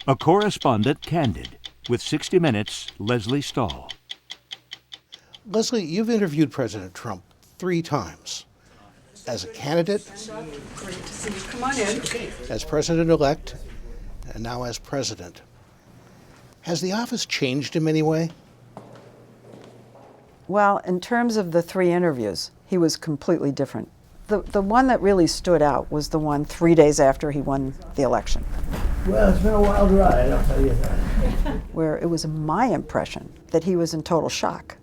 A correspondent candid with 60 Minutes' Lesley Stahl. Lesley, you've interviewed President Trump 3 times. As a candidate, Great to see you. Come on in. as president-elect, and now as president. Has the office changed in any way? Well, in terms of the 3 interviews, he was completely different. The one that really stood out was the one 3 days after he won the election. Well, it's been a wild ride, I'll tell you that. Where it was my impression that he was in total shock.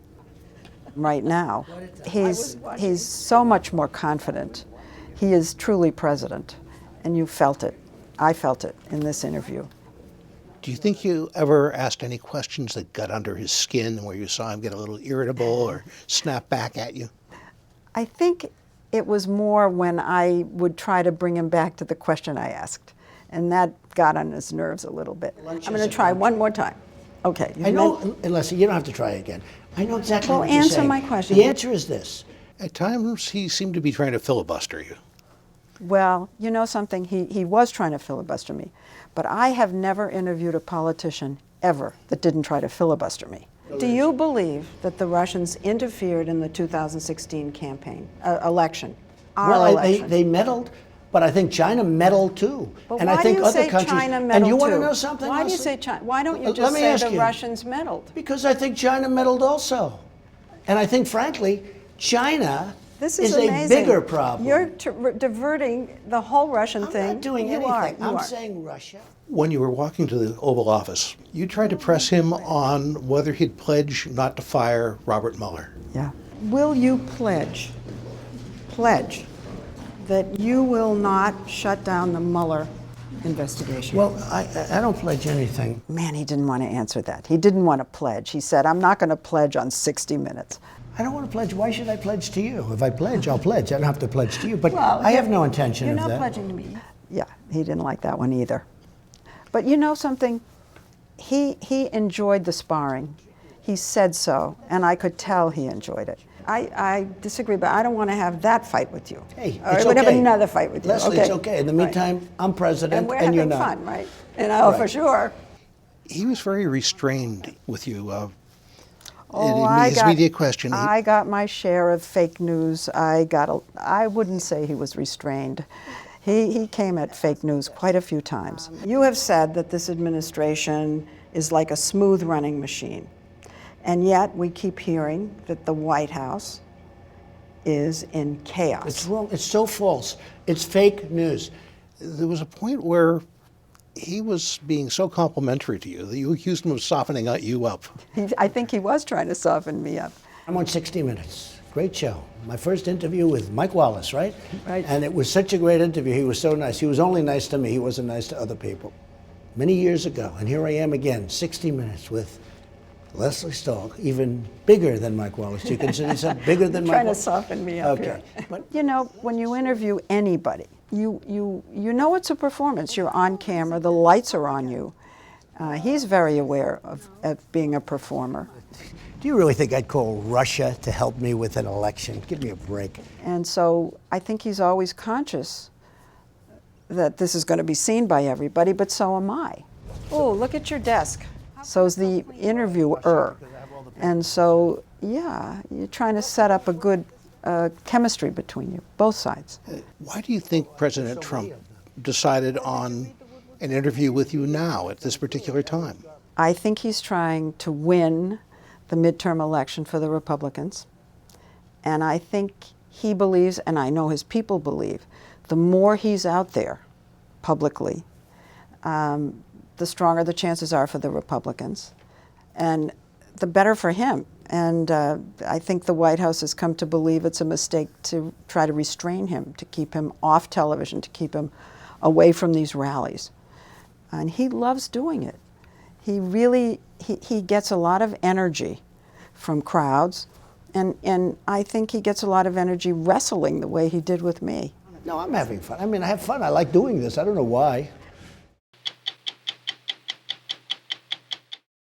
Right now, he's so much more confident. He is truly president, and you felt it. I felt it in this interview. Do you think you ever asked any questions that got under his skin where you saw him get a little irritable or snap back at you? I think it was more when I would try to bring him back to the question I asked, and that got on his nerves a little bit. I'm going to try one more time. Okay. I know, Leslie, you don't have to try again. I know exactly what you're answer saying. my question. The answer is this. At times, he seemed to be trying to filibuster you. Well, you know something? He was trying to filibuster me, but I have never interviewed a politician ever that didn't try to filibuster me. Do you believe that the Russians interfered in the 2016 campaign, election? Our election? They meddled, but I think China meddled too. But and why I think do you other say countries, China meddled and you want to too? know something? Why do you Leslie? say China? Why don't you Let just me say ask the you. Russians meddled? Because I think China meddled also. And I think, frankly, China This is a amazing. bigger problem. You're diverting the whole Russian thing. I'm not doing you anything. Are. I'm saying Russia. When you were walking to the Oval Office, you tried to press him on whether he'd pledge not to fire Robert Mueller. Yeah. Will you pledge that you will not shut down the Mueller investigation? Well, I don't pledge anything. Man, he didn't want to answer that. He didn't want to pledge. He said, I'm not going to pledge on 60 Minutes. I don't want to pledge. Why should I pledge to you? If I pledge, I'll pledge. I don't have to pledge to you. But Well, I have no intention You're of not that. pledging to me. Yeah, he didn't like that one either. But you know something? He enjoyed the sparring. He said so, and I could tell he enjoyed it. I disagree, but I don't want to have that fight with you. Hey, Or it's I would have okay. another fight with you. Leslie, okay? it's okay. In the meantime, Right. I'm president, And we're you're having not. fun, right? And oh, for Right. sure. He was very restrained with you. Oh, in his media question. I got my share of fake news. I wouldn't say he was restrained. He came at fake news quite a few times. You have said that this administration is like a smooth running machine. And yet we keep hearing that the White House is in chaos. It's wrong. It's so false. It's fake news. There was a point where he was being so complimentary to you that you accused him of softening you up. I think he was trying to soften me up. I'm on 60 Minutes. Great show. My first interview with Mike Wallace, right? Right. And it was such a great interview. He was so nice. He was only nice to me. He wasn't nice to other people. Many years ago, and here I am again, 60 Minutes with Lesley Stahl, even bigger than Mike Wallace. Do you consider yourself bigger than Mike Trying to Wallace? soften me up Okay. here. But You know, when you interview anybody, you know it's a performance. You're on camera, the lights are on you. He's very aware of being a performer. do you really think I'd call Russia to help me with an election? Give me a break. And so I think he's always conscious that this is going to be seen by everybody, but so am I. Oh, look at your desk. So's the interviewer. And so, yeah, you're trying to set up a good chemistry between you, both sides. Why do you think President Trump decided on an interview with you now at this particular time? I think he's trying to win the midterm election for the Republicans. And I think he believes, and I know his people believe, the more he's out there publicly, the stronger the chances are for the Republicans, and the better for him. And I think the White House has come to believe it's a mistake to try to restrain him, to keep him off television, to keep him away from these rallies. And he loves doing it. He really, he gets a lot of energy from crowds, and I think he gets a lot of energy wrestling the way he did with me. No, I'm having fun. I mean, I have fun. I like doing this. I don't know why.